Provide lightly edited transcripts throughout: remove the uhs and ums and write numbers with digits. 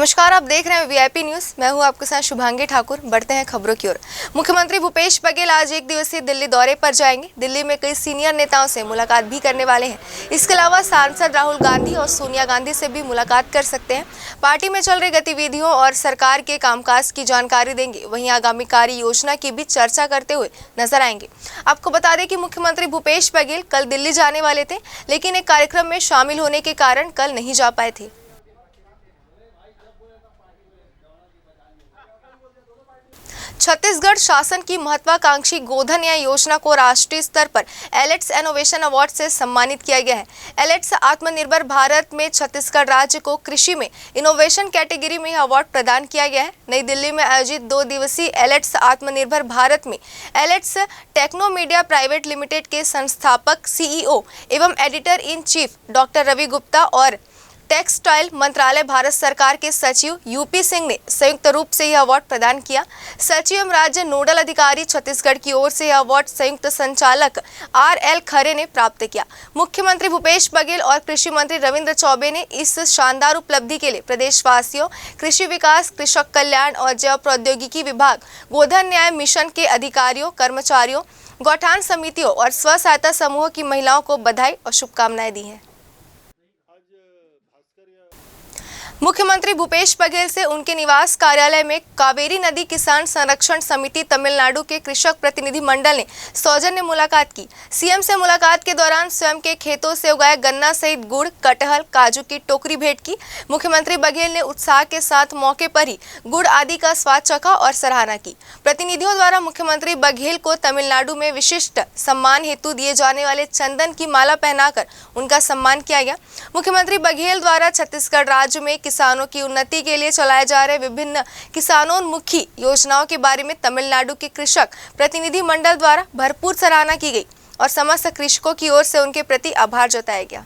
नमस्कार, आप देख रहे हैं वीआईपी न्यूज। मैं हूं आपके साथ शुभांगी ठाकुर। बढ़ते हैं खबरों की ओर। मुख्यमंत्री भूपेश बघेल आज एक दिवसीय दिल्ली दौरे पर जाएंगे। दिल्ली में कई सीनियर नेताओं से मुलाकात भी करने वाले हैं। इसके अलावा सांसद राहुल गांधी और सोनिया गांधी से भी मुलाकात कर सकते हैं। पार्टी में चल रही गतिविधियों और सरकार के कामकाज की जानकारी देंगे। वहीं आगामी कार्य योजना की भी चर्चा करते हुए नजर आएंगे। आपको बता दें कि मुख्यमंत्री भूपेश बघेल कल दिल्ली जाने वाले थे, लेकिन एक कार्यक्रम में शामिल होने के कारण कल नहीं जा पाए थे। छत्तीसगढ़ शासन की महत्वाकांक्षी गोधन न्याय योजना को राष्ट्रीय स्तर पर एलेट्स इनोवेशन अवार्ड से सम्मानित किया गया है। एलेट्स आत्मनिर्भर भारत में छत्तीसगढ़ राज्य को कृषि में इनोवेशन कैटेगरी में अवार्ड प्रदान किया गया है। नई दिल्ली में आयोजित 2 दिवसीय एलेट्स आत्मनिर्भर भारत में एलेट्स टेक्नोमीडिया प्राइवेट लिमिटेड के संस्थापक सीईओ एवं editor in chief doctor Ravi Gupta और टेक्सटाइल मंत्रालय भारत सरकार के सचिव यूपी सिंह ने संयुक्त रूप से यह अवार्ड प्रदान किया। सचिव एवं राज्य नोडल अधिकारी छत्तीसगढ़ की ओर से यह अवार्ड संयुक्त संचालक आरएल खरे ने प्राप्त किया। मुख्यमंत्री भूपेश बघेल और कृषि मंत्री रविंद्र चौबे ने इस शानदार उपलब्धि के लिए प्रदेशवासियों, कृषि विकास, कृषक कल्याण और जैव प्रौद्योगिकी विभाग, गोधन न्याय मिशन के अधिकारियों, कर्मचारियों, गौठान समितियों और स्व सहायता समूह की महिलाओं को बधाई और शुभकामनाएं दी हैं। मुख्यमंत्री भूपेश बघेल से उनके निवास कार्यालय में कावेरी नदी किसान संरक्षण समिति तमिलनाडु के कृषक प्रतिनिधि मंडल ने सौजन्य मुलाकात की। सीएम से मुलाकात के दौरान स्वयं के खेतों से उगाए गन्ना सहित गुड़, कटहल, काजू की टोकरी भेंट की। मुख्यमंत्री बघेल ने उत्साह के साथ मौके पर ही गुड़ आदि का स्वाद चखा और सराहना की। प्रतिनिधियों द्वारा मुख्यमंत्री बघेल को तमिलनाडु में विशिष्ट सम्मान हेतु दिए जाने वाले चंदन की माला पहनाकर उनका सम्मान किया गया। मुख्यमंत्री बघेल द्वारा छत्तीसगढ़ राज्य में किसानों की उन्नति के लिए चलाए जा रहे विभिन्न किसानोन्मुखी योजनाओं के बारे में तमिलनाडु के कृषक प्रतिनिधि मंडल द्वारा भरपूर सराहना की गई और समस्त कृषकों की ओर से उनके प्रति आभार जताया गया।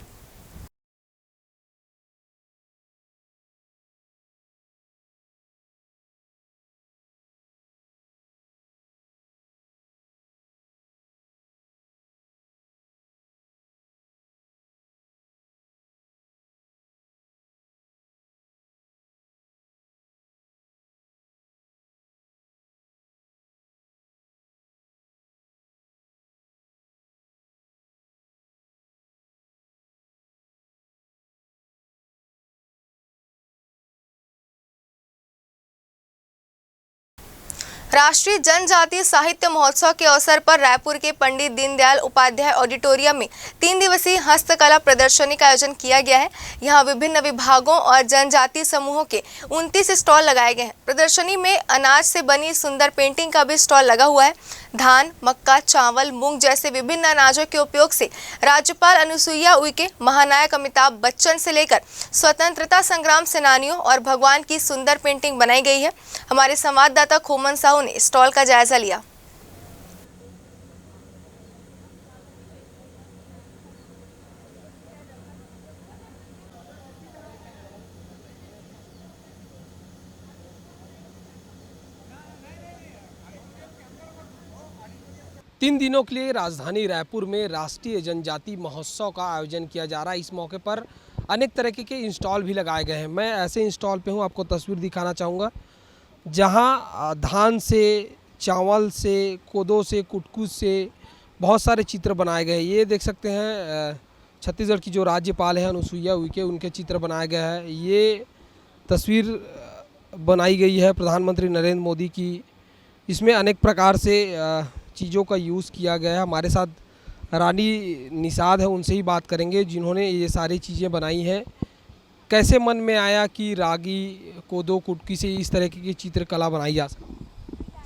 राष्ट्रीय जनजातीय साहित्य महोत्सव के अवसर पर रायपुर के पंडित दीनदयाल उपाध्याय ऑडिटोरियम में 3 दिवसीय हस्तकला प्रदर्शनी का आयोजन किया गया है। यहां विभिन्न विभागों और जनजातीय समूहों के 29 स्टॉल लगाए गए हैं। प्रदर्शनी में अनाज से बनी सुंदर पेंटिंग का भी स्टॉल लगा हुआ है। धान, मक्का, चावल, मूंग जैसे विभिन्न अनाजों के उपयोग से राज्यपाल अनुसुईया उइके, महानायक अमिताभ बच्चन से लेकर स्वतंत्रता संग्राम सेनानियों और भगवान की सुंदर पेंटिंग बनाई गई है। हमारे संवाददाता खोमन साहू ने स्टॉल का जायजा लिया। तीन दिनों के लिए राजधानी रायपुर में राष्ट्रीय जनजाति महोत्सव का आयोजन किया जा रहा है। इस मौके पर अनेक तरह के इंस्टॉल भी लगाए गए हैं। मैं ऐसे इंस्टॉल पे हूँ, आपको तस्वीर दिखाना चाहूँगा, जहाँ धान से, चावल से, कोदो से, कुटकुट से बहुत सारे चित्र बनाए गए हैं। ये देख सकते हैं छत्तीसगढ़ की जो राज्यपाल है अनुसुईया उइके, उनके चित्र बनाया गया है। ये तस्वीर बनाई गई है प्रधानमंत्री नरेंद्र मोदी की। इसमें अनेक प्रकार से चीज़ों का यूज़ किया गया है। हमारे साथ रानी निषाद है, उनसे ही बात करेंगे जिन्होंने ये सारी चीज़ें बनाई हैं। कैसे मन में आया कि रागी, कोदो, कुटकी से इस तरह की चित्रकला बनाई जा सके?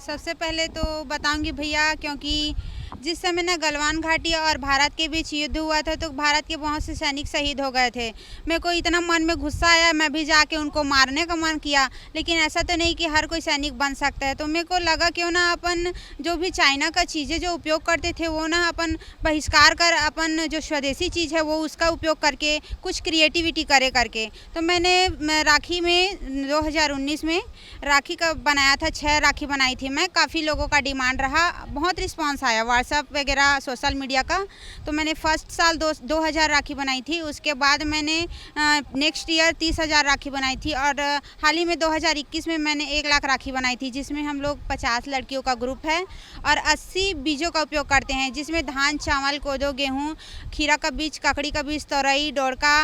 सबसे पहले तो बताऊंगी भैया, क्योंकि जिस समय ना गलवान घाटी और भारत के बीच युद्ध हुआ था तो भारत के बहुत से सैनिक शहीद हो गए थे। मेरे को इतना मन में गुस्सा आया, मैं भी जाके उनको मारने का मन किया। लेकिन ऐसा तो नहीं कि हर कोई सैनिक बन सकता है, तो मेरे को लगा क्यों ना अपन जो भी चाइना का चीज़ें जो उपयोग करते थे वो ना अपन बहिष्कार कर अपन जो स्वदेशी चीज़ है वो उसका उपयोग करके कुछ क्रिएटिविटी करके तो मैं राखी में 2019 में राखी का बनाया था। 6 राखी बनाई थी मैं। काफ़ी लोगों का डिमांड रहा, बहुत रिस्पॉन्स आया, व्हाट्सएप वगैरह सोशल मीडिया का। तो मैंने फर्स्ट साल 2000 राखी बनाई थी, उसके बाद मैंने नेक्स्ट ईयर 30,000 राखी बनाई थी और हाल ही में 2021 में मैंने 1 लाख राखी बनाई थी, जिसमें हम लोग 50 लड़कियों का ग्रुप है और 80 बीजों का उपयोग करते हैं, जिसमें धान, चावल, कोदो, गेहूँ, खीरा का बीज, ककड़ी का बीज, तोरई, डोरका,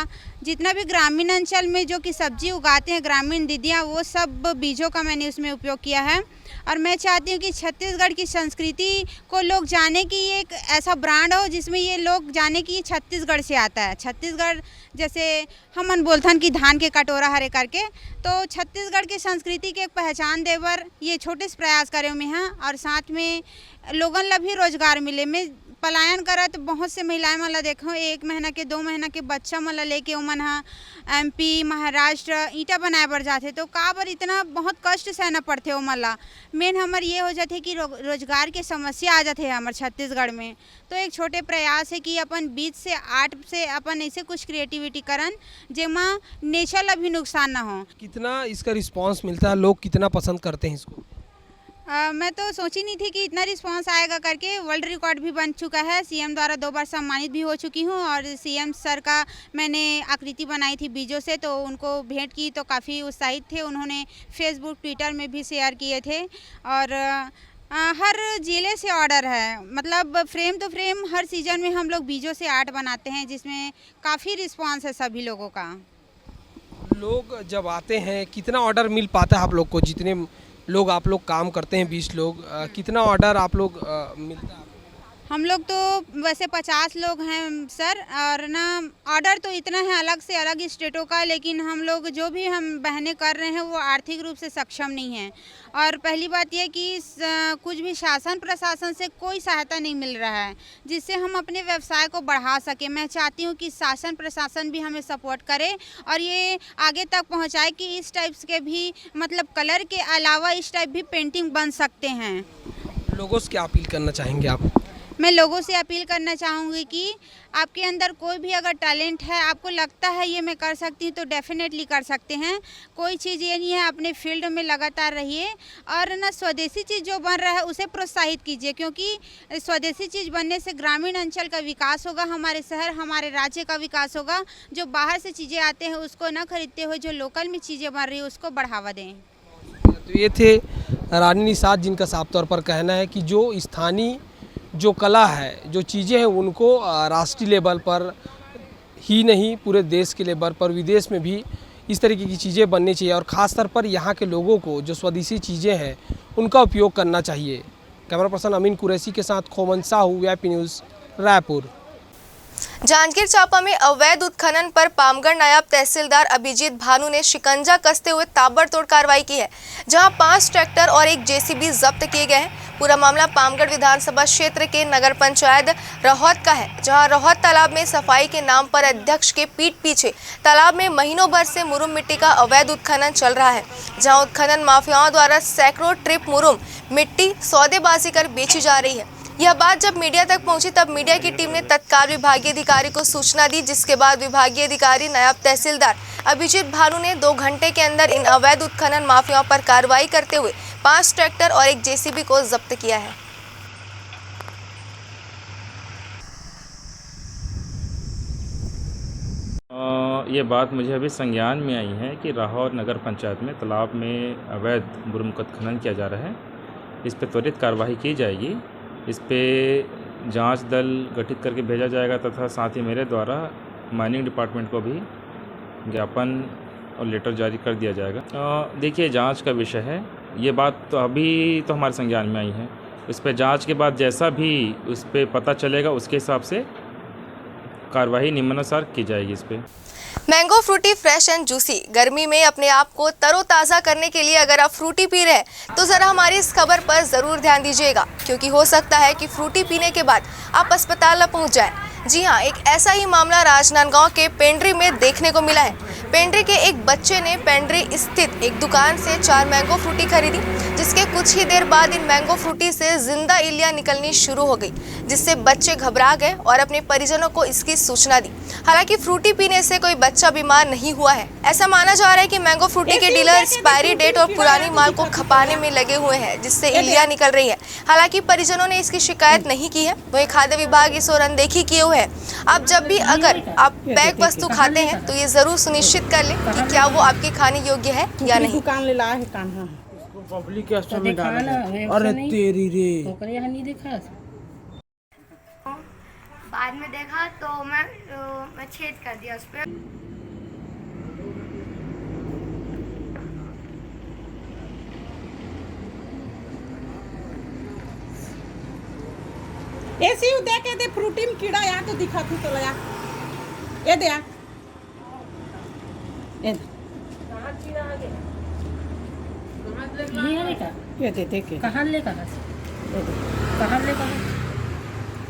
जितना भी ग्रामीण अंचल में जो कि सब्जी उगाते हैं ग्रामीण दीदियाँ, वो सब बीजों का मैंने उसमें उपयोग किया है। और मैं चाहती हूँ कि छत्तीसगढ़ की संस्कृति को लोग जाने कि ये एक ऐसा ब्रांड हो जिसमें ये लोग जाने कि ये छत्तीसगढ़ से आता है। छत्तीसगढ़ जैसे हमन बोलथन कि धान के कटोरा हरे करके, तो छत्तीसगढ़ की संस्कृति के एक पहचान देवर ये छोटे से प्रयास करे में हैं और साथ में लोगन ला भी रोजगार मिले। मैं पलायन करत बहुत से महिलाएं मन ला देखो, 1 महीना के 2 महीना के बच्चा मन ला लेके ओमन हा MP, महाराष्ट्र ईंटा बनाए बर जाते, तो का बर इतना बहुत कष्ट सहना पड़ते ओमन ला। मेन हमर ये हो जाते कि रोजगार के समस्या आ जाते हैं हमारे छत्तीसगढ़ में। तो एक छोटे प्रयास है कि अपन बीच से आर्ट से अपन ऐसे कुछ क्रिएटिविटी करन जेमा नेचर ला भी नुकसान ना हो। कितना इसका रिस्पांस मिलता है, लोग कितना पसंद करते हैं इसको? मैं तो सोची नहीं थी कि इतना रिस्पांस आएगा करके। वर्ल्ड रिकॉर्ड भी बन चुका है, CM द्वारा 2 बार सम्मानित भी हो चुकी हूँ और CM सर का मैंने आकृति बनाई थी बीजों से, तो उनको भेंट की तो काफ़ी उत्साहित थे। उन्होंने फेसबुक, ट्विटर में भी शेयर किए थे और हर जिले से ऑर्डर है, मतलब फ्रेम तो फ्रेम हर सीजन में हम लोग बीजों से आर्ट बनाते हैं, जिसमें काफ़ी रिस्पांस है सभी लोगों का। लोग जब आते हैं कितना ऑर्डर मिल पाता है आप लोग को? जितने लोग आप लोग काम करते हैं 20 लोग, कितना ऑर्डर आप लोग मिलता है? हम लोग तो वैसे 50 लोग हैं सर, और ना ऑर्डर तो इतना है अलग से अलग स्टेटों का, लेकिन हम लोग जो भी हम बहनें कर रहे हैं वो आर्थिक रूप से सक्षम नहीं हैं। और पहली बात यह कि कुछ भी शासन प्रशासन से कोई सहायता नहीं मिल रहा है जिससे हम अपने व्यवसाय को बढ़ा सकें। मैं चाहती हूँ कि शासन प्रशासन भी हमें सपोर्ट करे और ये आगे तक पहुँचाए कि इस टाइप्स के भी, मतलब कलर के अलावा इस टाइप भी पेंटिंग बन सकते हैं। लोगों से क्या अपील करना चाहेंगे आप? मैं लोगों से अपील करना चाहूँगी कि आपके अंदर कोई भी अगर टैलेंट है, आपको लगता है ये मैं कर सकती हूँ, तो डेफिनेटली कर सकते हैं। कोई चीज़ ये नहीं है, अपने फील्ड में लगातार रहिए और ना स्वदेशी चीज़ जो बन रहा है उसे प्रोत्साहित कीजिए, क्योंकि स्वदेशी चीज़ बनने से ग्रामीण अंचल का विकास होगा, हमारे शहर, हमारे राज्य का विकास होगा। जो बाहर से चीज़ें आते हैं उसको न खरीदते हुए जो लोकल में चीज़ें बन रही है उसको बढ़ावा दें। तो ये थे रानी निषाद, जिनका साफ तौर पर कहना है कि जो स्थानीय जो कला है, जो चीज़ें हैं, उनको राष्ट्रीय लेवल पर ही नहीं पूरे देश के लेवल पर, विदेश में भी इस तरीके की चीज़ें बननी चाहिए और ख़ास तौर पर यहाँ के लोगों को जो स्वदेशी चीज़ें हैं उनका उपयोग करना चाहिए। कैमरा पर्सन अमीन कुरैशी के साथ खोमन साहू, VIP न्यूज़, रायपुर। जांजगीर चांपा में अवैध उत्खनन पर पामगढ़ नायब तहसीलदार अभिजीत भानु ने शिकंजा कसते हुए ताबड़तोड़ कार्रवाई की है, जहां 5 ट्रैक्टर और 1 JCB जब्त किए गए हैं। पूरा मामला पामगढ़ विधानसभा क्षेत्र के नगर पंचायत रहोत का है, जहां रहोत तालाब में सफाई के नाम पर अध्यक्ष के पीठ पीछे तालाब में महीनों भर से मुरुम मिट्टी का अवैध उत्खनन चल रहा है, जहां उत्खनन माफियाओं द्वारा सैकड़ों ट्रिप मुरुम मिट्टी सौदेबाजी कर बेची जा रही है। यह बात जब मीडिया तक पहुंची तब मीडिया की टीम ने तत्काल विभागीय अधिकारी को सूचना दी, जिसके बाद विभागीय अधिकारी नायब तहसीलदार अभिजीत भानु ने 2 घंटे के अंदर इन अवैध उत्खनन माफियाओं पर कार्रवाई करते हुए 5 ट्रैक्टर और 1 JCB को जब्त किया है। ये बात मुझे अभी संज्ञान में आई है कि राहौर नगर पंचायत में तालाब में अवैध मुरुम का उत्खनन किया जा रहा है। इस पर त्वरित कार्रवाई की जाएगी। इस पे जांच दल गठित करके भेजा जाएगा तथा साथ ही मेरे द्वारा माइनिंग डिपार्टमेंट को भी ज्ञापन और लेटर जारी कर दिया जाएगा। देखिए, जांच का विषय है, ये बात तो अभी तो हमारे संज्ञान में आई है। इस पे जांच के बाद जैसा भी उस पे पता चलेगा उसके हिसाब से कार्रवाई निम्नानुसार की जाएगी। इस पे mango Frooti fresh and juicy. गर्मी में अपने आप को तरोताज़ा करने के लिए अगर आप फ्रूटी पी रहे हैं तो ज़रा हमारी इस खबर पर ज़रूर ध्यान दीजिएगा, क्योंकि हो सकता है कि फ्रूटी पीने के बाद आप अस्पताल न पहुंच जाएं। जी हां, एक ऐसा ही मामला राजनांदगांव के पेंड्री में देखने को मिला है। पेंड्री के एक बच्चे ने पेंड्री स्थित एक दुकान से 4 मैंगो फ्रूटी खरीदी, जिसके कुछ ही देर बाद इन मैंगो फ्रूटी से जिंदा इल्लियां निकलनी शुरू हो गई, जिससे बच्चे घबरा गए और अपने परिजनों को इसकी सूचना दी। हालांकि फ्रूटी पीने से कोई बच्चा बीमार नहीं हुआ है। ऐसा माना जा रहा है कि मैंगो फ्रूटी के डीलर एक्सपायरी डेट और पुरानी माल को खपाने में लगे हुए हैं, जिससे इल्लियां निकल रही है। हालांकि परिजनों ने इसकी शिकायत नहीं की है। वहीं खाद्य विभाग इस ओर अनदेखी किए हुए है। अब जब भी अगर आप पैक वस्तु खाते हैं तो ये जरूर सुनिश्चित कर लें कि क्या वो आपके खाने योग्य है या नहीं। दुकान ले लाया है कान्हा पब्लिक के अस्तर में डाला है। अरे तेरी रे यहाँ नहीं देखा। बाद में देखा तो मैं छेद कर दिया उस पर। ऐसी दे के दे फ्रूटी में कीड़ा यहाँ तो दिखा तू तो लया ये दे ये दे दे के कहाँ ले कहाँ से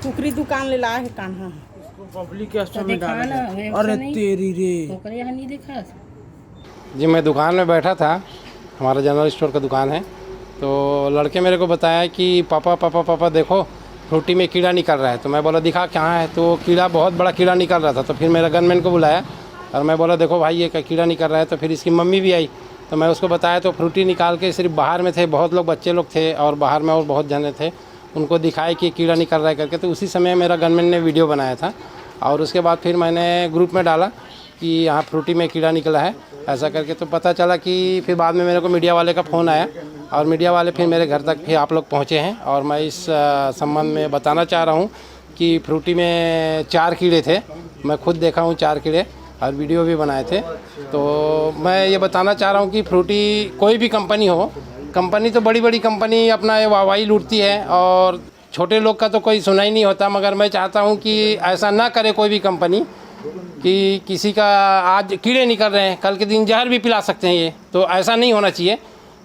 कुकरी दुकान ले लाया है कान्हा पब्लिक के अस्तर में डाला है। अरे तेरी रे यहाँ नहीं देखा। जी मैं दुकान में बैठा था, हमारा जनरल स्टोर का दुकान है। तो लड़के मेरे को बताया कि पापा पापा पापा देखो फ्रूटी में कीड़ा निकल रहा है। तो मैं बोला दिखा कहाँ है, तो कीड़ा बहुत बड़ा कीड़ा निकल रहा था। तो फिर मेरा गनमैन को बुलाया और मैं बोला देखो भाई ये कीड़ा निकल रहा है। तो फिर इसकी मम्मी भी आई, तो मैं उसको बताया। तो फ्रूटी निकाल के सिर्फ बाहर में थे, बहुत लोग बच्चे लोग थे और बाहर में और बहुत जने थे, उनको दिखाए कि कीड़ा निकल रहा है करके। तो उसी समय मेरा गनमैन ने वीडियो बनाया था और उसके बाद फिर मैंने ग्रुप में डाला कि यहाँ फ्रूटी में कीड़ा निकला है ऐसा करके। तो पता चला कि फिर बाद में मेरे को मीडिया वाले का फ़ोन आया और मीडिया वाले फिर मेरे घर तक फिर आप लोग पहुँचे हैं। और मैं इस संबंध में बताना चाह रहा हूँ कि फ्रूटी में 4 कीड़े थे, मैं खुद देखा हूँ 4 कीड़े और वीडियो भी बनाए थे। तो मैं ये बताना चाह रहा हूँ कि फ्रूटी कोई भी कंपनी हो, कंपनी तो बड़ी बड़ी कंपनी अपना ये वाहवाही लूटती है और छोटे लोग का तो कोई सुना ही नहीं होता। मगर मैं चाहता हूँ कि ऐसा ना करे कोई भी कंपनी कि किसी का आज कीड़े निकल रहे हैं, कल के दिन जहर भी पिला सकते हैं। ये तो ऐसा नहीं होना चाहिए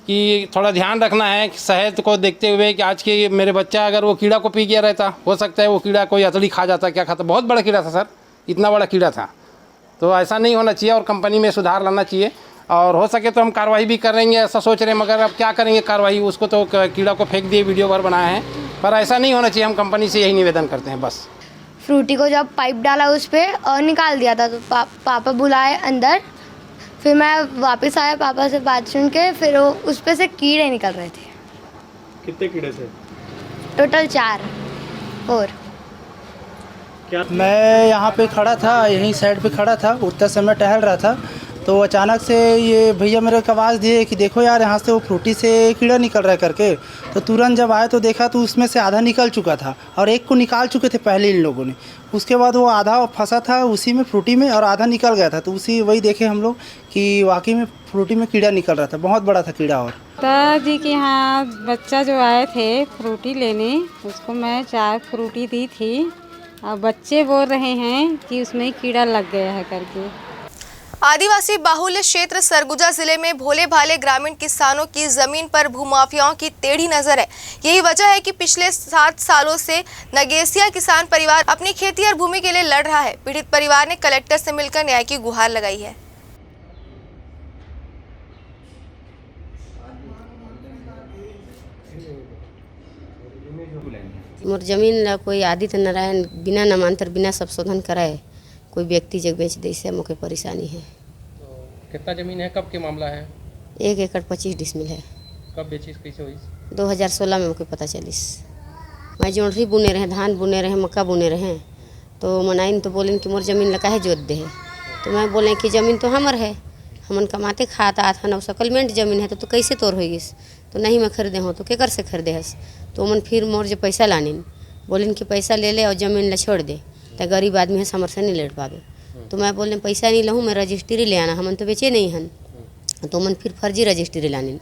कि थोड़ा ध्यान रखना है सेहत को देखते हुए कि आज के मेरे बच्चा अगर वो कीड़ा को पी गया रहता, हो सकता है वो कीड़ा कोई अतड़ी खा जाता, क्या खाता। बहुत बड़ा कीड़ा था सर, इतना बड़ा कीड़ा था। तो ऐसा नहीं होना चाहिए और कंपनी में सुधार लाना चाहिए और हो सके तो हम कार्रवाई भी करेंगे ऐसा सोच रहे हैं। मगर अब क्या करेंगे कार्रवाई, उसको तो कीड़ा को फेंक दिए, वीडियो भर बनाए हैं, पर ऐसा नहीं होना चाहिए। हम कंपनी से यही निवेदन करते हैं बस। फ्रूटी को जब पाइप डाला उस पर और निकाल दिया था तो पापा बुलाए अंदर। फिर मैं वापस आया, पापा से बात सुन के, फिर उस पर से कीड़े निकल रहे थे। कितने कीड़े थे? टोटल 4। और क्या मैं यहाँ पे खड़ा था, यहीं साइड पे खड़ा था, उतना समय टहल रहा था। तो अचानक से ये भैया मेरे को आवाज़ दिए कि देखो यार यहाँ से वो फ्रूटी से कीड़ा निकल रहा है करके। तो तुरंत जब आए तो देखा तो उसमें से आधा निकल चुका था और एक को निकाल चुके थे पहले इन लोगों ने। उसके बाद वो आधा फंसा था उसी में फ्रूटी में और आधा निकल गया था। तो उसी वही देखे हम लोग कि वाकई में फ्रूटी में कीड़ा निकल रहा था, बहुत बड़ा था कीड़ा। और पिताजी के यहाँ बच्चा जो आए थे फ्रूटी लेने, उसको मैं 4 फ्रूटी दी थी और बच्चे बोल रहे हैं कि उसमें कीड़ा लग गया है करके। आदिवासी बाहुल्य क्षेत्र सरगुजा जिले में भोले भाले ग्रामीण किसानों की जमीन पर भूमाफियाओं की टेढ़ी नजर है। यही वजह है कि पिछले 7 सालों से नगेसिया किसान परिवार अपनी खेती और भूमि के लिए लड़ रहा है। पीड़ित परिवार ने कलेक्टर से मिलकर न्याय की गुहार लगाई है। मोर जमीन ला कोई आदित्य नारायण बिना नामांतर बिना संशोधन कराए कोई व्यक्ति जग बेच दे, से मुझे परेशानी है। तो कितना ज़मीन है, कब के मामला है? 1 एकड़ 25 डिसमिल है। कब बेची, कैसे हुई? 2016 में मुझे पता चलिस। मैं जोंडरी बुने रहे, धान बुने रहे, मक्का बुने रहे। तो मनाइन तो बोलें कि मोर जमीन ला काहे जोत दे है। तो मैं बोले कि ज़मीन तो हमर है, हमन कमाते खाता था ना, सेटलमेंट ज़मीन है तो कैसे तोड़ हो गइस। तो नहीं मैं खरीदे हो तो केकर से खरीदे हस। तो मन फिर मोर जो पैसा लानिन बोलिन कि पैसा ले ले और ज़मीन ला छोड़ दे, तो गरीब आदमी है समर से नहीं लेट पावे। तो मैं बोले पैसा नहीं लूँ, मैं रजिस्ट्री ले आना, हमन तो बेचे नहीं हन। तो मन फिर फर्जी रजिस्ट्री लानिन,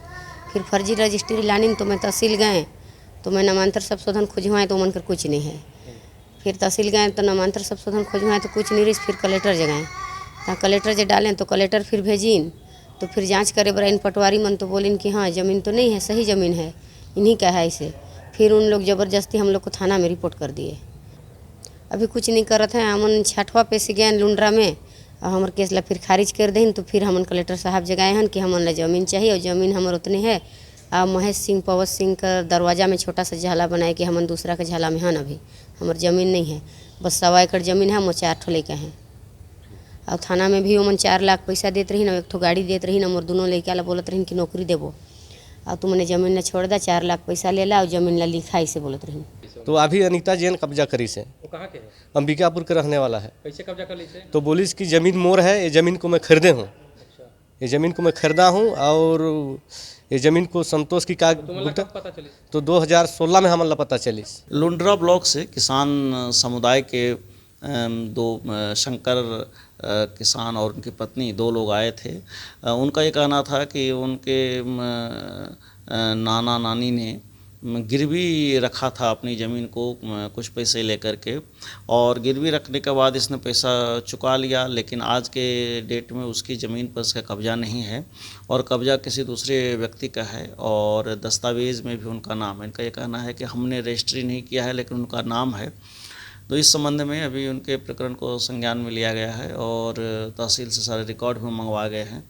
फिर फर्जी रजिस्ट्री लानिन। तो मैं तहसील गए तो मैं नामांतर संशोधन खोजवाएँ तो मन कर कुछ नहीं है। फिर तहसील गए तो नामांतर संशोधन खोजवाएँ तो कुछ नहीं रही। फिर कलेक्टर जगह तो कलेक्टर जो डालें तो कलेक्टर फिर भेजीन। तो फिर जांच करे बराइन पटवारी मन तो बोलिन कि हाँ ज़मीन तो नहीं है, सही ज़मीन है, इन्हीं का है इसे। फिर उन लोग ज़बरदस्ती हम लोग को थाना में रिपोर्ट कर दिए। अभी कुछ नहीं करत है। हमन 6ठवा पे से गए लुंड्रा में और हमार केस ला फिर खारिज कर दें। तो फिर हमन कलेक्टर साहब जगाए हन कि हमन ला ज़मीन चाहिए और ज़मीन हमर उतने है महेश सिंह पवन सिंह का दरवाज़ा में छोटा सा झाला बनाए कि हमन दूसरा के झाला में हन अभी हमार ज़मीन नहीं है, बस 1.25 एकड़ ज़मीन है, हम 4 ठो लड़का हैं। और थाना में भी ओमन 4 लाख पैसा देते रही ना, 1 ठो गाड़ी देते रही ना, मोर दोनों लड़का ला बोलत रही कि नौकरी देबो, और तुमने ज़मीन ला छोड़ दा, 4 लाख पैसा ले ला और ज़मीन ला लिखा इसे बोलत रही। तो अभी अनीता जैन कब्जा करी से, वो कहाँ के है? अंबिकापुर के रहने वाला है। कैसे कब्जा कर ली से? तो बोली इसकी ज़मीन मोर है, ये ज़मीन को मैं खरीदे हूँ, ये ज़मीन को मैं खरीदा हूँ और ये ज़मीन को संतोष की का पता चली? तो 2016 में हमारा पता चली। लुंड्रा ब्लॉक से किसान समुदाय के 2 शंकर किसान और उनकी पत्नी 2 लोग आए थे। उनका ये कहना था कि उनके नाना नानी ने गिरवी रखा था अपनी ज़मीन को कुछ पैसे लेकर के, और गिरवी रखने के बाद इसने पैसा चुका लिया, लेकिन आज के डेट में उसकी ज़मीन पर उसका कब्ज़ा नहीं है और कब्ज़ा किसी दूसरे व्यक्ति का है और दस्तावेज़ में भी उनका नाम है। इनका ये कहना है कि हमने रजिस्ट्री नहीं किया है लेकिन उनका नाम है। तो इस संबंध में अभी उनके प्रकरण को संज्ञान में लिया गया है और तहसील से सारे रिकॉर्ड भी मंगवा गए हैं।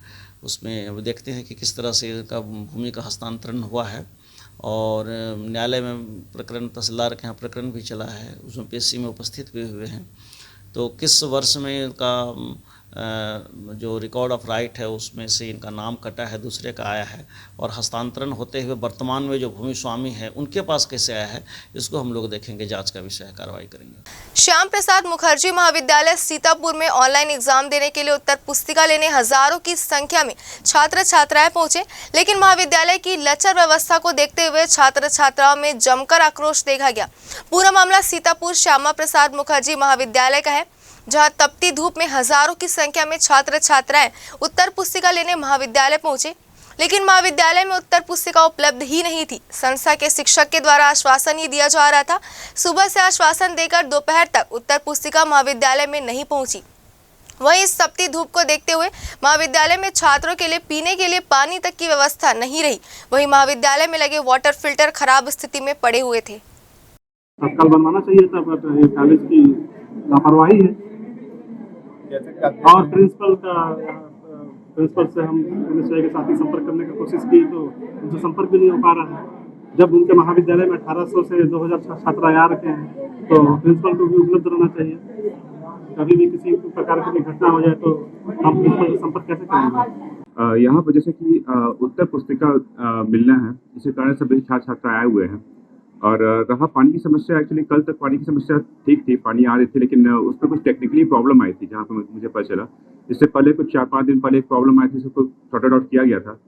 उसमें अब देखते हैं कि किस तरह से इनका भूमि का हस्तांतरण हुआ है, और न्यायालय में प्रकरण तहसीलदार के यहाँ प्रकरण भी चला है, उसमें पेशी में उपस्थित भी हुए हैं। तो किस वर्ष में इनका जो रिकॉर्ड ऑफ राइट है उसमें से इनका नाम कटा है, दूसरे का आया है, और हस्तांतरण होते हुए वर्तमान में जो भूमि स्वामी है उनके पास कैसे आया है, इसको हम लोग देखेंगे, जांच का विषय है, कार्रवाई करेंगे। श्याम प्रसाद मुखर्जी महाविद्यालय सीतापुर में ऑनलाइन एग्जाम देने के लिए उत्तर पुस्तिका लेने हजारों की संख्या में छात्र छात्राएं पहुंचे, लेकिन महाविद्यालय की लचर व्यवस्था को देखते हुए छात्र छात्राओं में जमकर आक्रोश देखा गया। पूरा मामला सीतापुर श्यामा प्रसाद मुखर्जी महाविद्यालय का है, जहां तपती धूप में हजारों की संख्या में छात्र छात्राएं उत्तर पुस्तिका लेने महाविद्यालय पहुंचे, लेकिन महाविद्यालय में उत्तर पुस्तिका उपलब्ध ही नहीं थी। संस्था के शिक्षक के द्वारा आश्वासन ही दिया जा रहा था। सुबह से आश्वासन देकर दोपहर तक उत्तर पुस्तिका महाविद्यालय में नहीं पहुंची। वहीं इस तपती धूप को देखते हुए महाविद्यालय में छात्रों के लिए पीने के लिए पानी तक की व्यवस्था नहीं रही। वहीं महाविद्यालय में लगे वाटर फिल्टर खराब स्थिति में पड़े हुए थे। तत्काल बनवाना चाहिए था, बट ये कॉलेज की लापरवाही है। और प्रिंसिपल से हम के साथ ही संपर्क करने की कोशिश की तो उनसे संपर्क भी नहीं हो पा रहा है। जब उनके महाविद्यालय में 1800 से 2000 छात्र आ रखे हैं तो प्रिंसिपल को भी उपलब्ध रहना चाहिए। कभी भी किसी प्रकार की घटना हो जाए तो हम प्रिंसिपल से संपर्क कैसे करेंगे? यहाँ पर जैसे कि उत्तर पुस्तिका मिलना है, इसी कारण सभी छात्र छात्रा आए हुए हैं। और रहा पानी की समस्या, एक्चुअली कल तक पानी की समस्या ठीक थी, पानी आ रही थी, लेकिन उस पर कुछ टेक्निकली प्रॉब्लम आई थी जहाँ पर मुझे पता चला। इससे पहले कुछ 4-5 दिन पहले एक प्रॉब्लम आई थी, जिसको सॉर्टेड आउट किया गया था।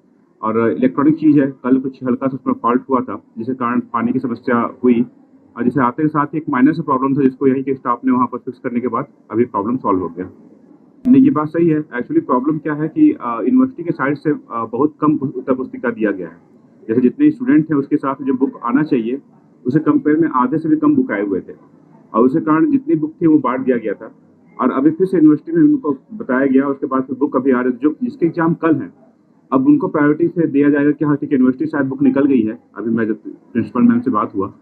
और इलेक्ट्रॉनिक चीज़ है, कल कुछ हल्का सा उसमें फॉल्ट हुआ था जिसके कारण पानी की समस्या हुई, और जिसे आते के साथ ही एक माइनर सा प्रॉब्लम था जिसको यहीं के स्टाफ ने वहाँ पर फिक्स करने के बाद अभी प्रॉब्लम सॉल्व हो गया। नहीं, ये बात सही है। एक्चुअली प्रॉब्लम क्या है कि यूनिवर्सिटी के साइड से बहुत कम उत्तर पुस्तिका दिया गया है। जैसे जितने स्टूडेंट थे उसके साथ जो बुक आना चाहिए उसे कंपेयर में आधे से भी कम बुक आए हुए थे, और उसके कारण जितनी बुक थी वो बांट दिया गया था। और अभी फिर से यूनिवर्सिटी में उनको बताया गया, उसके बाद फिर बुक अभी आ रही है, जो जिसके एग्जाम कल है, अब उनको प्रायोरिटी से दिया जाएगा कि हाँ ठीक है, यूनिवर्सिटी शायद बुक निकल गई है। अभी मैं जब प्रिंसिपल मैम से बात हुआ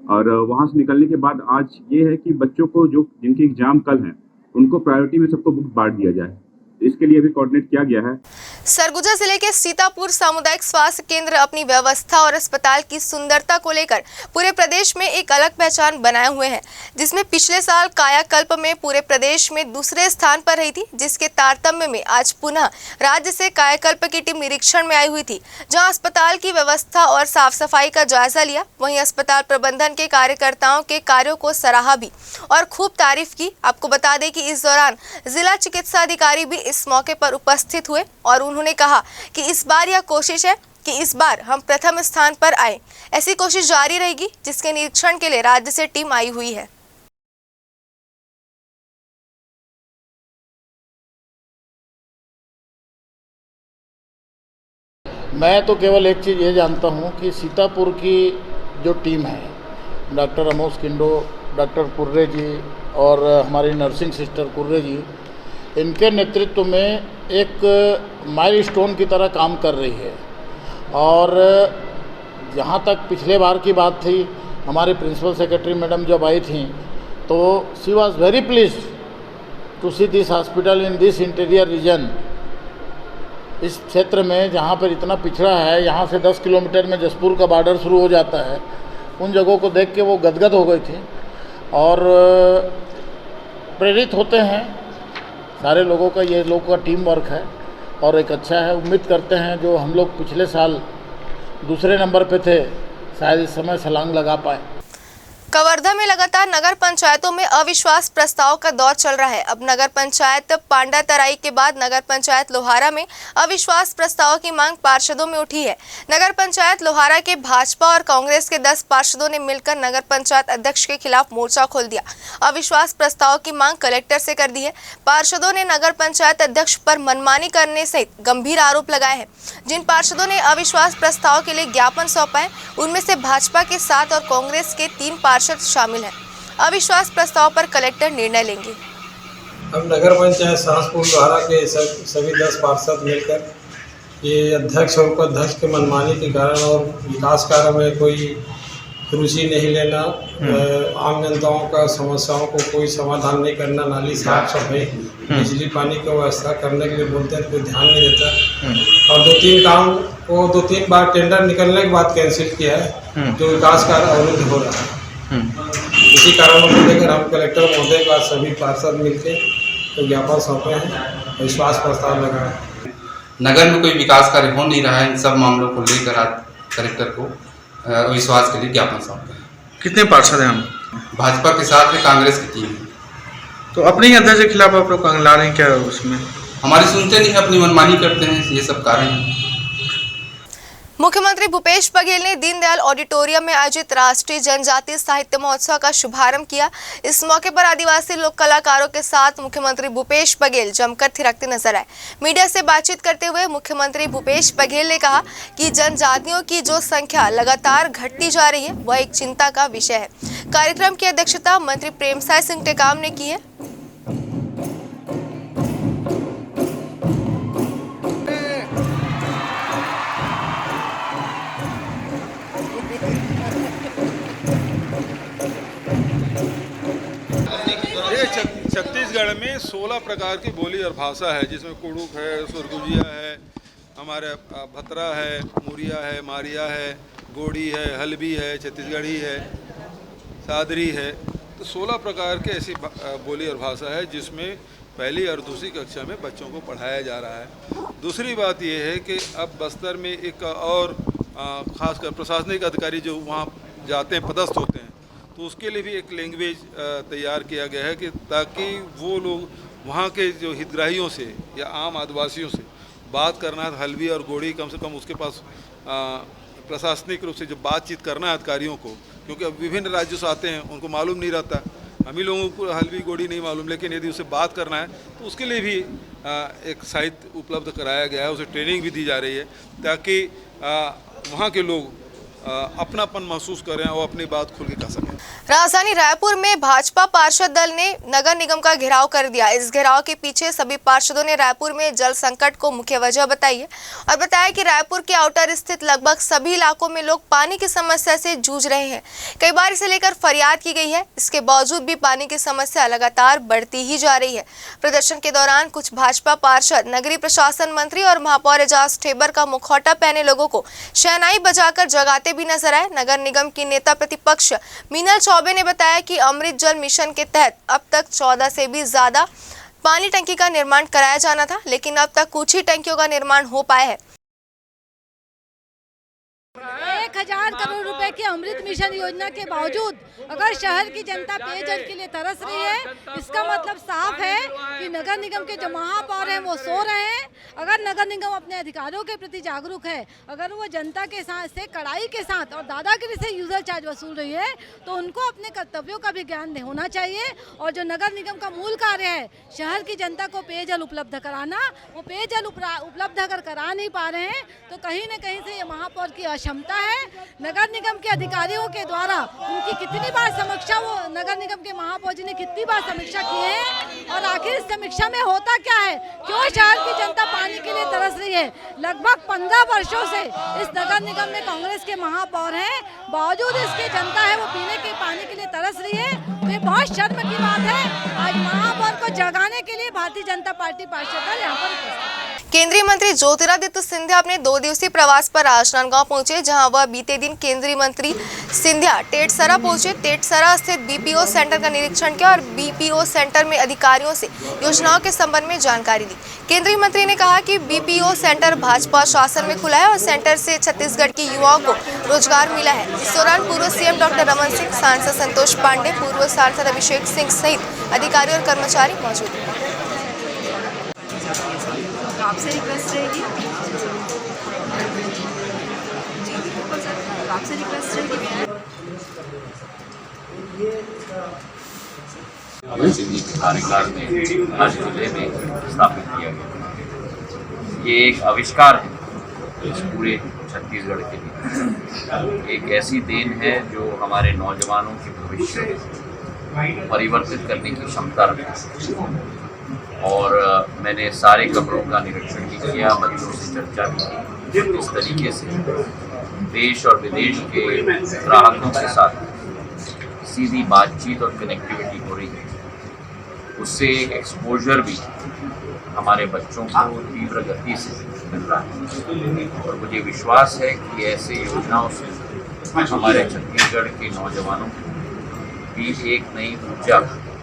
और वहाँ से निकलने के बाद आज ये है कि बच्चों को जो जिनके एग्जाम कल हैं उनको प्रायोरिटी में सबको बुक बांट दिया जाए। इसके लिए भी कोऑर्डिनेट किया गया है। सरगुजा जिले के सीतापुर सामुदायिक स्वास्थ्य केंद्र अपनी व्यवस्था और अस्पताल की सुंदरता को लेकर पूरे प्रदेश में एक अलग पहचान बनाए हुए हैं, जिसमें पिछले साल कायाकल्प में पूरे प्रदेश में दूसरे स्थान पर रही थी, जिसके तारतम्य में आज पुनः राज्य से कायाकल्प की टीम निरीक्षण में आई हुई थी, जहां अस्पताल की व्यवस्था और साफ सफाई का जायजा लिया। वहीं अस्पताल प्रबंधन के कार्यकर्ताओं के कार्यों को सराहा भी और खूब तारीफ की। आपको बता दें कि इस दौरान जिला चिकित्सा अधिकारी भी इस मौके पर उपस्थित हुए और उन्होंने कहा कि इस बार यह कोशिश है कि इस बार हम प्रथम स्थान पर आए। ऐसी कोशिश जारी रहेगी, जिसके निरीक्षण के लिए राज्य से टीम आई हुई है। मैं तो केवल एक चीज़ ये जानता हूँ कि सीतापुर की जो टीम है, डॉक्टर अमोस किंडो, डॉक्टर कुर्रे जी और हमारी नर्सिंग सिस्टर कुर्रे जी, इनके नेतृत्व में एक माइलस्टोन की तरह काम कर रही है। और जहाँ तक पिछले बार की बात थी, हमारे प्रिंसिपल सेक्रेटरी मैडम जब आई थी तो she was very pleased to see this hospital in this interior region. इस क्षेत्र में जहाँ पर इतना पिछड़ा है, यहाँ से 10 किलोमीटर में जसपुर का बॉर्डर शुरू हो जाता है, उन जगहों को देख के वो गदगद हो गई थी और प्रेरित होते हैं सारे लोगों का, ये लोगों का टीम वर्क है और एक अच्छा है। उम्मीद करते हैं जो हम लोग पिछले साल दूसरे नंबर पे थे, शायद इस समय छलांग लगा पाए। कवर्धा में लगातार नगर पंचायतों में अविश्वास प्रस्ताव का दौर चल रहा है। अब नगर पंचायत पांडातराई के बाद नगर पंचायत लोहारा में अविश्वास प्रस्ताव की मांग पार्षदों में उठी है। नगर पंचायत लोहारा के भाजपा और कांग्रेस के 10 पार्षदों ने मिलकर नगर पंचायत अध्यक्ष के खिलाफ मोर्चा खोल दिया। अविश्वास प्रस्ताव की मांग कलेक्टर से कर दी है। पार्षदों ने नगर पंचायत अध्यक्ष पर मनमानी करने सहित गंभीर आरोप लगाए हैं। जिन पार्षदों ने अविश्वास प्रस्ताव के लिए ज्ञापन सौंपा है, उनमें से भाजपा के 7 और कांग्रेस के 3 पार्षद शामिल हैं। अविश्वास प्रस्ताव पर कलेक्टर निर्णय लेंगे। अब नगर पंचायत सहसपुर लोहारा के सभी 10 पार्षद मिलकर ये अध्यक्ष और उपाध्यक्ष के मनमानी के कारण और विकास कार्य में कोई रुचि नहीं लेना, आम जनताओं का समस्याओं को कोई समाधान नहीं करना, नाली साफ सफाई, बिजली पानी की व्यवस्था करने के लिए बोलते हैं, कोई ध्यान नहीं देता और 2-3 काम को 2-3 बार टेंडर निकलने के बाद कैंसिल किया है, जो विकास कार्य अवरुद्ध हो रहा है। इसी कारणों को लेकर हम कलेक्टर महोदय का सभी पार्षद मिलकर तो ज्ञापन सौंपे हैं, विश्वास प्रस्ताव लगाए। नगर में कोई विकास कार्य हो नहीं रहा है, इन सब मामलों को लेकर आज कलेक्टर को विश्वास के लिए ज्ञापन सौंपते हैं। कितने पार्षद हैं हम? भाजपा के साथ में कांग्रेस की टीम है। तो अपने ही अध्यक्ष के खिलाफ आप लोग ला रहे हैं क्या? उसमें हमारी सुनते नहीं, अपनी मनमानी करते हैं, ये सब कारण है। मुख्यमंत्री भूपेश बघेल ने दीनदयाल ऑडिटोरियम में आयोजित राष्ट्रीय जनजातीय साहित्य महोत्सव का शुभारंभ किया। इस मौके पर आदिवासी लोक कलाकारों के साथ मुख्यमंत्री भूपेश बघेल जमकर थिरकते नजर आए। मीडिया से बातचीत करते हुए मुख्यमंत्री भूपेश बघेल ने कहा कि जनजातियों की जो संख्या लगातार घटती जा रही है, वह एक चिंता का विषय है। कार्यक्रम की अध्यक्षता मंत्री प्रेमसाय सिंह टेकाम ने की है। छत्तीसगढ़ में 16 प्रकार की बोली और भाषा है, जिसमें कुड़ुक है, सुरगुजिया है, हमारे भतरा है, मुरिया है, मारिया है, गोड़ी है, हल्बी है, छत्तीसगढ़ी है, सादरी है। तो 16 प्रकार के ऐसी बोली और भाषा है जिसमें पहली और दूसरी कक्षा में बच्चों को पढ़ाया जा रहा है। दूसरी बात यह है कि अब बस्तर में एक और खासकर प्रशासनिक अधिकारी जो वहाँ जाते हैं, पदस्थ होते हैं, तो उसके लिए भी एक लैंग्वेज तैयार किया गया है कि ताकि वो लोग वहाँ के जो हितग्राहियों से या आम आदिवासियों से बात करना है, हल्बी और गोड़ी कम से कम उसके पास प्रशासनिक रूप से जो बातचीत करना है अधिकारियों को, क्योंकि अब विभिन्न राज्यों से आते हैं, उनको मालूम नहीं रहता, हम ही लोगों को हल्बी गोड़ी नहीं मालूम, लेकिन यदि उसे बात करना है तो उसके लिए भी एक साहित्य उपलब्ध कराया गया है, उसे ट्रेनिंग भी दी जा रही है ताकि वहाँ के लोग अपनापन महसूस करें और अपनी बात खुल के कह सकें। राजधानी रायपुर में भाजपा पार्षद दल ने नगर निगम का घेराव कर दिया। इस घेराव के पीछे सभी पार्षदों ने रायपुर में जल संकट को मुख्य वजह बताई है और बताया कि रायपुर के आउटर स्थित लगभग सभी इलाकों में लोग पानी की समस्या से जूझ रहे हैं। कई बार इसे लेकर फरियाद की गई है, इसके बावजूद भी पानी की समस्या लगातार बढ़ती ही जा रही है। प्रदर्शन के दौरान कुछ भाजपा पार्षद नगरीय प्रशासन मंत्री और महापौर एजाज ठेबर का मुखौटा पहने लोगों को शहनाई बजाकर जगाते भी नजर आए। नगर निगम की नेता प्रतिपक्ष मीनल चौबे ने बताया कि अमृत जल मिशन के तहत अब तक 14 से भी ज्यादा पानी टंकी का निर्माण कराया जाना था, लेकिन अब तक कुछ ही टंकियों का निर्माण हो पाया है। 1000 करोड़ रुपए की अमृत मिशन योजना के बावजूद अगर शहर की जनता पेयजल के लिए तरस रही है, इसका मतलब साफ है कि नगर निगम के जो महापौर हैं वो सो रहे हैं। अगर नगर निगम अपने अधिकारियों के प्रति जागरूक है, अगर वो जनता के साथ से कड़ाई के साथ और दादागिरी से यूजर चार्ज वसूल रही है, तो उनको अपने कर्तव्यों का भी ज्ञान होना चाहिए। और जो नगर निगम का मूल कार्य है शहर की जनता को पेयजल उपलब्ध कराना, वो पेयजल उपलब्ध अगर करा नहीं पा रहे हैं तो कहीं न कहीं से ये महापौर की क्षमता है। नगर निगम के अधिकारियों के द्वारा उनकी कितनी बार समीक्षा, वो नगर निगम के महापौर जी ने कितनी बार समीक्षा की है और आखिर इस समीक्षा में होता क्या है, क्यों शहर की जनता पानी के लिए तरस रही है। लगभग 15 वर्षों से इस नगर निगम में कांग्रेस के महापौर हैं, बावजूद इसकी जनता है वो पीने के पानी के लिए तरस रही है। तो ये बहुत शर्म की बात है। आज महापौर को जगाने के लिए भारतीय जनता पार्टी पार्षद दल यहाँ पर केंद्रीय मंत्री ज्योतिरादित्य सिंधिया अपने 2 दिवसीय प्रवास पर राजनांदगांव पहुंचे, जहां वह बीते दिन केंद्रीय मंत्री सिंधिया टेटसरा पहुंचे। टेटसरा स्थित बीपीओ सेंटर का निरीक्षण किया और बीपीओ सेंटर में अधिकारियों से योजनाओं के संबंध में जानकारी ली। केंद्रीय मंत्री ने कहा कि बीपीओ सेंटर भाजपा शासन में खुला है और सेंटर से छत्तीसगढ़ के युवाओं को रोजगार मिला है। इस दौरान पूर्व सीएम डॉक्टर रमन सिंह, सांसद संतोष पांडे, पूर्व सांसद अभिषेक सिंह सहित अधिकारी और कर्मचारी मौजूद थे। आपसे रिक्वेस्ट रहेगी जी, बिल्कुल सर, आपसे रिक्वेस्ट रहेगी। कार्यकाल में आज जिले में स्थापित किया गया। ये एक आविष्कार है इस पूरे छत्तीसगढ़ के लिए, एक ऐसी देन है जो हमारे नौजवानों के भविष्य को परिवर्तित करने की क्षमता रखती है। और मैंने सारे कमरों का निरीक्षण भी किया, बच्चों से चर्चा भी की। इस तरीके से देश और विदेश के ग्राहकों के साथ सीधी बातचीत और कनेक्टिविटी हो रही है। उससे एक एक्सपोजर भी हमारे बच्चों को तीव्र गति से मिल रहा है और मुझे विश्वास है कि ऐसे योजनाओं से हमारे छत्तीसगढ़ के नौजवानों को भी एक नई ऊर्जा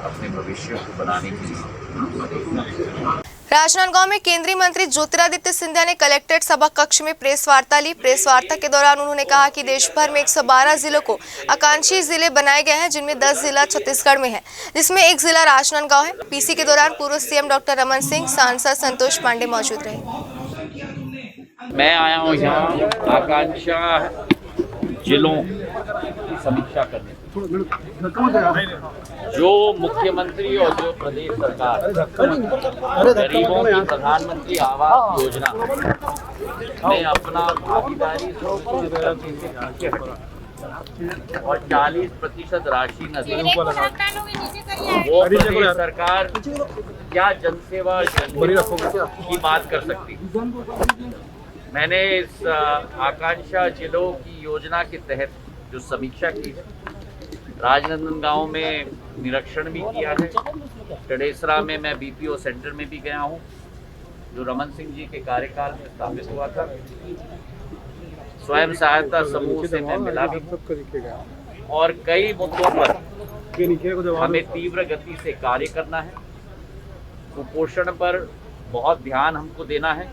अपने भविष्य को बनाने की राजनांदगांव में केंद्रीय मंत्री ज्योतिरादित्य सिंधिया ने कलेक्ट्रेट सभा कक्ष में प्रेस वार्ता ली। प्रेस वार्ता के दौरान उन्होंने कहा कि देश भर में 112 जिलों को आकांक्षी जिले बनाए गए हैं, जिनमें 10 जिला छत्तीसगढ़ में है, जिसमें एक जिला राजनांदगांव है। पीसी के दौरान पूर्व सीएम डॉक्टर रमन सिंह, सांसद संतोष पांडे मौजूद रहे। मैं आया हूँ यहाँ आकांक्षा जिलों की समीक्षा करने, जो मुख्यमंत्री और जो प्रदेश सरकार गरीबों की प्रधानमंत्री आवास योजना में अपना भागीदारी और 40% राशि न दे, वो प्रदेश सरकार क्या जनसेवा की बात कर सकती। मैंने इस आकांक्षा जिलों की योजना के तहत जो समीक्षा की, राजनांदगांव में निरीक्षण भी किया है। टेडेसरा में मैं बीपीओ सेंटर में भी गया हूं, जो रमन सिंह जी के कार्यकाल में स्थापित हुआ था। स्वयं सहायता समूह से मैं मिला भी और कई मुद्दों पर हमें तीव्र गति से कार्य करना है। कुपोषण पर बहुत ध्यान हमको देना है,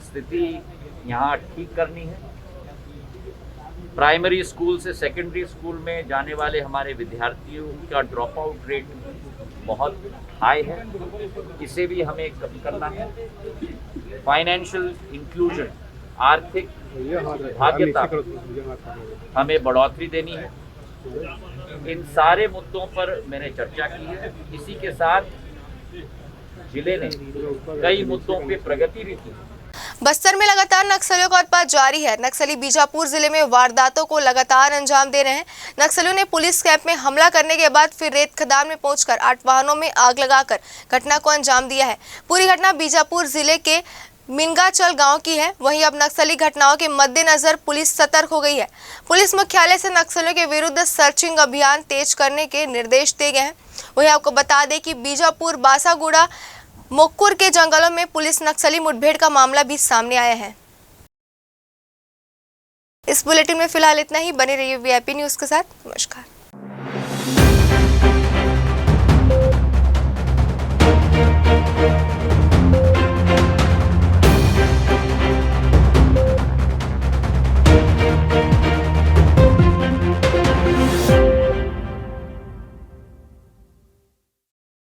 स्थिति यहाँ ठीक करनी है। प्राइमरी स्कूल से सेकेंडरी स्कूल में जाने वाले हमारे विद्यार्थियों का ड्रॉप आउट रेट बहुत हाई है, इसे भी हमें कम करना है। फाइनेंशियल इंक्लूजन, आर्थिक भाग्यता हमें बढ़ोतरी देनी है। इन सारे मुद्दों पर मैंने चर्चा की है। इसी के साथ जिले ने कई मुद्दों पे प्रगति भी की। बस्तर में लगातार नक्सलियों का उत्पात जारी है। नक्सली बीजापुर जिले में वारदातों को लगातार अंजाम दे रहे हैं। नक्सलियों ने पुलिस कैंप में हमला करने के बाद फिर रेत खदान में पहुंचकर 8 वाहनों में आग लगाकर घटना को अंजाम दिया है। पूरी घटना बीजापुर जिले के मिनगाचल गांव की है। वहीं अब नक्सली घटनाओं के मद्देनजर पुलिस सतर्क हो गई है। पुलिस मुख्यालय से नक्सलियों के विरुद्ध सर्चिंग अभियान तेज करने के निर्देश दिए गए हैं। वहीं आपको बता दें कि बीजापुर बासागुड़ा मोक्कुर के जंगलों में पुलिस नक्सली मुठभेड़ का मामला भी सामने आया है। इस बुलेटिन में फिलहाल इतना ही। बने रहिए वीआईपी न्यूज़ के साथ। नमस्कार।